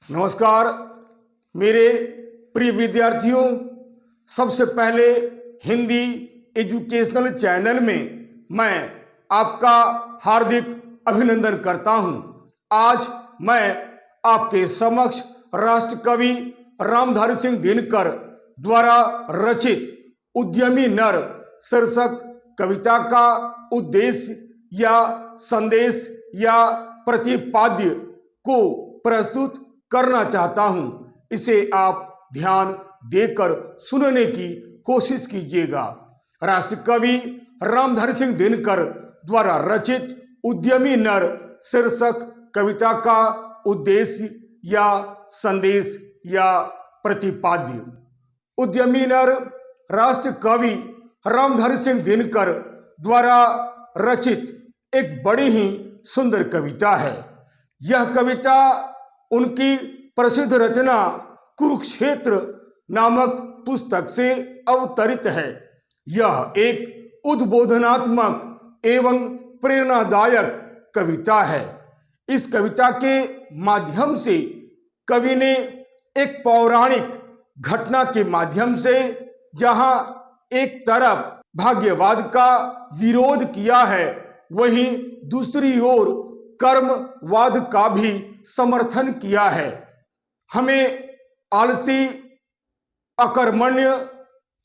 नमस्कार मेरे प्रिय विद्यार्थियों। सबसे पहले हिंदी एजुकेशनल चैनल में मैं आपका हार्दिक अभिनंदन करता हूं। आज मैं आपके समक्ष राष्ट्र कवि रामधारी सिंह दिनकर द्वारा रचित उद्यमी नर शीर्षक कविता का उद्देश्य या संदेश या प्रतिपाद्य को प्रस्तुत करना चाहता हूं। इसे आप ध्यान देकर सुनने की कोशिश कीजिएगा। राष्ट्र कवि रामधारी सिंह दिनकर द्वारा रचित उद्यमी नर शीर्षक कविता का उद्देश्य या संदेश या प्रतिपाद्य। उद्यमी नर राष्ट्र कवि रामधारी सिंह दिनकर द्वारा रचित एक बड़ी ही सुंदर कविता है। यह कविता उनकी प्रसिद्ध रचना कुरुक्षेत्र नामक पुस्तक से अवतरित है। यह एक उद्बोधनात्मक एवं प्रेरणादायक कविता है। इस कविता के माध्यम से कवि ने एक पौराणिक घटना के माध्यम से जहां एक तरफ भाग्यवाद का विरोध किया है, वहीं दूसरी ओर कर्मवाद का भी समर्थन किया है। हमें आलसी, अकर्मण्य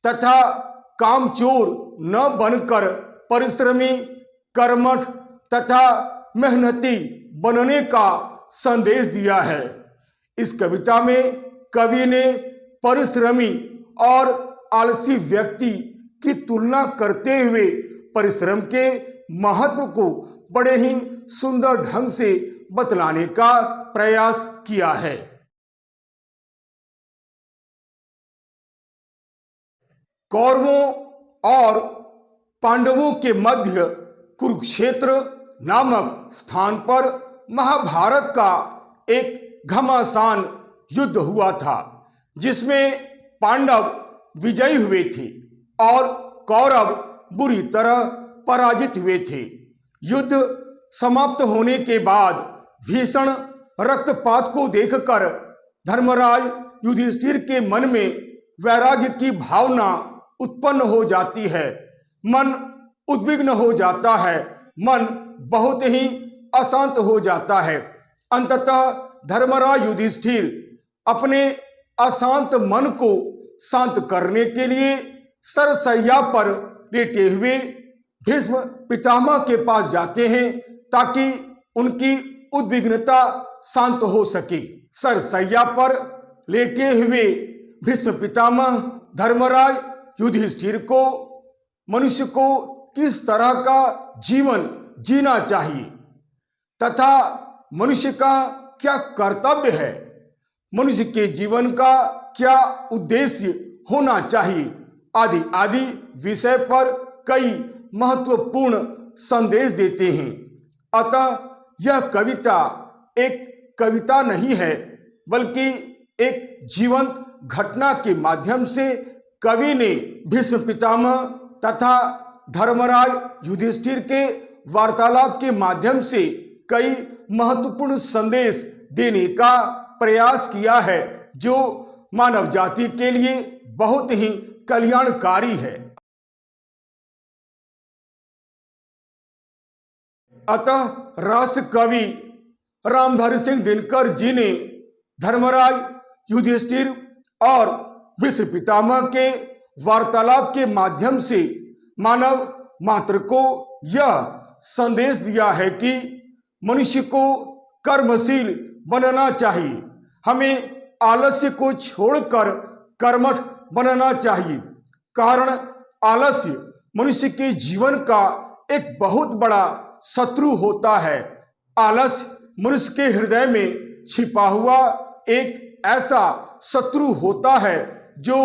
तथा कामचोर न बनकर परिश्रमी, कर्मठ तथा मेहनती बनने का संदेश दिया है। इस कविता में कवि ने परिश्रमी और आलसी व्यक्ति की तुलना करते हुए परिश्रम के महत्व को बड़े ही सुंदर ढंग से बतलाने का प्रयास किया है। कौरवों और पांडवों के मध्य कुरुक्षेत्र नामक स्थान पर महाभारत का एक घमासान युद्ध हुआ था, जिसमें पांडव विजयी हुए थे और कौरव बुरी तरह पराजित हुए थे। युद्ध समाप्त होने के बाद भीषण रक्तपात को देखकर धर्मराज युधिष्ठिर के मन में वैराग्य की भावना उत्पन्न हो जाती है। मन उद्विग्न हो जाता है, मन बहुत ही अशांत हो जाता है। अंततः धर्मराज युधिष्ठिर अपने अशांत मन को शांत करने के लिए सरसैया पर लेटे हुए भीष्म पितामह के पास जाते हैं ताकि उनकी उद्विग्नता शांत हो सके। सरसैया पर लेटे हुए भीष्म पितामह धर्मराज युधिष्ठिर को मनुष्य को किस तरह का जीवन जीना चाहिए तथा मनुष्य का क्या कर्तव्य है, मनुष्य के जीवन का क्या उद्देश्य होना चाहिए आदि आदि विषय पर कई महत्वपूर्ण संदेश देते हैं। अतः यह कविता एक कविता नहीं है, बल्कि एक जीवंत घटना के माध्यम से कवि ने भीष्म पितामह तथा धर्मराज युधिष्ठिर के वार्तालाप के माध्यम से कई महत्वपूर्ण संदेश देने का प्रयास किया है, जो मानव जाति के लिए बहुत ही कल्याणकारी है। अतः राष्ट्र कवि रामधारी सिंह दिनकर जी ने धर्मराज युधिष्ठिर और भीष्म पितामह के वार्तालाप के माध्यम से मानव मात्र को यह संदेश दिया है कि मनुष्य को कर्मशील बनना चाहिए। हमें आलस्य को छोड़कर कर्मठ बनना चाहिए, कारण आलस्य मनुष्य के जीवन का एक बहुत बड़ा शत्रु होता है। आलस्य मनुष्य के हृदय में छिपा हुआ एक ऐसा शत्रु होता है जो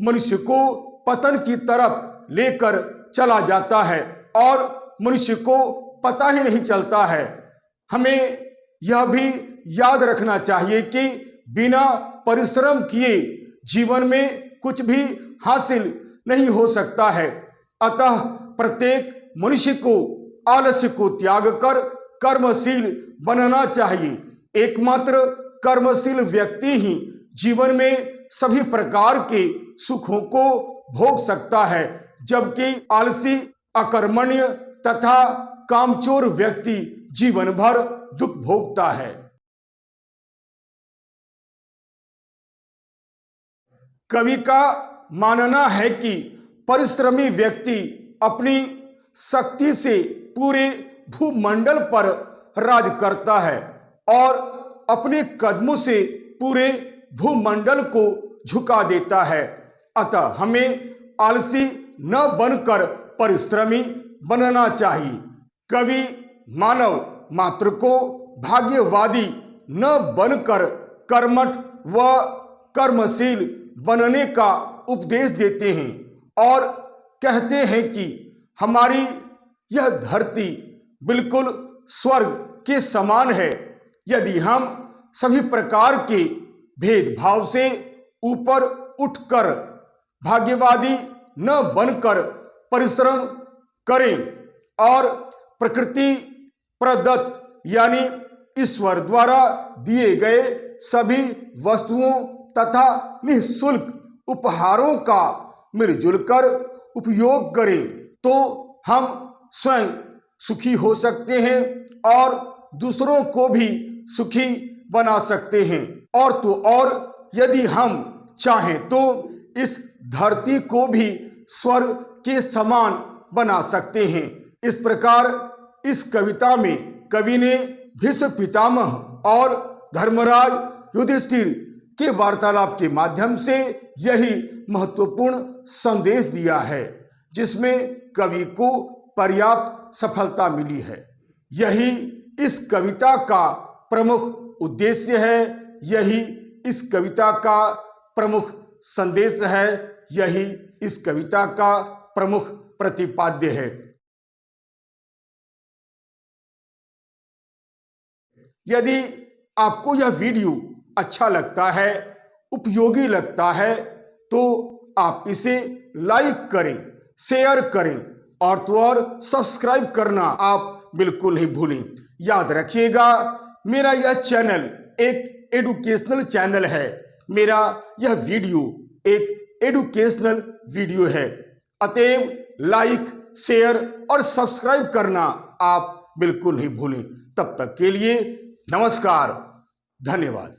मनुष्य को पतन की तरफ लेकर चला जाता है और मनुष्य को पता ही नहीं चलता है। हमें यह भी याद रखना चाहिए कि बिना परिश्रम किए जीवन में कुछ भी हासिल नहीं हो सकता है। अतः प्रत्येक मनुष्य को आलस्य को त्याग कर कर्मशील बनना चाहिए। एकमात्र कर्मशील व्यक्ति ही जीवन में सभी प्रकार के सुखों को भोग सकता है, जबकि आलसी, अकर्मण्य तथा कामचोर व्यक्ति जीवन भर दुख भोगता है। कवि का मानना है कि परिश्रमी व्यक्ति अपनी शक्ति से पूरे भूमंडल पर राज करता है और अपने कदमों से पूरे भूमंडल को झुका देता है। अतः हमें आलसी न बनकर परिश्रमी बनना चाहिए। कवि मानव मात्र को भाग्यवादी न बनकर कर्मठ व कर्मशील बनने का उपदेश देते हैं और कहते हैं कि हमारी यह धरती बिल्कुल स्वर्ग के समान है। यदि हम सभी प्रकार के भेदभाव से ऊपर उठकर भाग्यवादी न बनकर परिश्रम करें और प्रकृति प्रदत्त यानी ईश्वर द्वारा दिए गए सभी वस्तुओं तथा निःशुल्क उपहारों का मिलजुल कर उपयोग करें, तो हम स्वयं सुखी हो सकते हैं और दूसरों को भी सुखी बना सकते हैं। और तो और यदि हम चाहें तो इस धरती को भी स्वर्ग के समान बना सकते हैं। इस प्रकार इस कविता में कवि ने भीष्म पितामह और धर्मराज युधिष्ठिर के वार्तालाप के माध्यम से यही महत्वपूर्ण संदेश दिया है, जिसमें कवि को पर्याप्त सफलता मिली है। यही इस कविता का प्रमुख उद्देश्य है, यही इस कविता का प्रमुख संदेश है, यही इस कविता का प्रमुख प्रतिपाद्य है। यदि आपको यह वीडियो अच्छा लगता है, उपयोगी लगता है, तो आप इसे लाइक करें, शेयर करें और तो और सब्सक्राइब करना आप बिल्कुल नहीं भूलें। याद रखिएगा, मेरा यह चैनल एक एडुकेशनल चैनल है। मेरा यह वीडियो एक एडुकेशनल वीडियो है। अतएव लाइक, शेयर और सब्सक्राइब करना आप बिल्कुल नहीं भूलें। तब तक के लिए नमस्कार, धन्यवाद।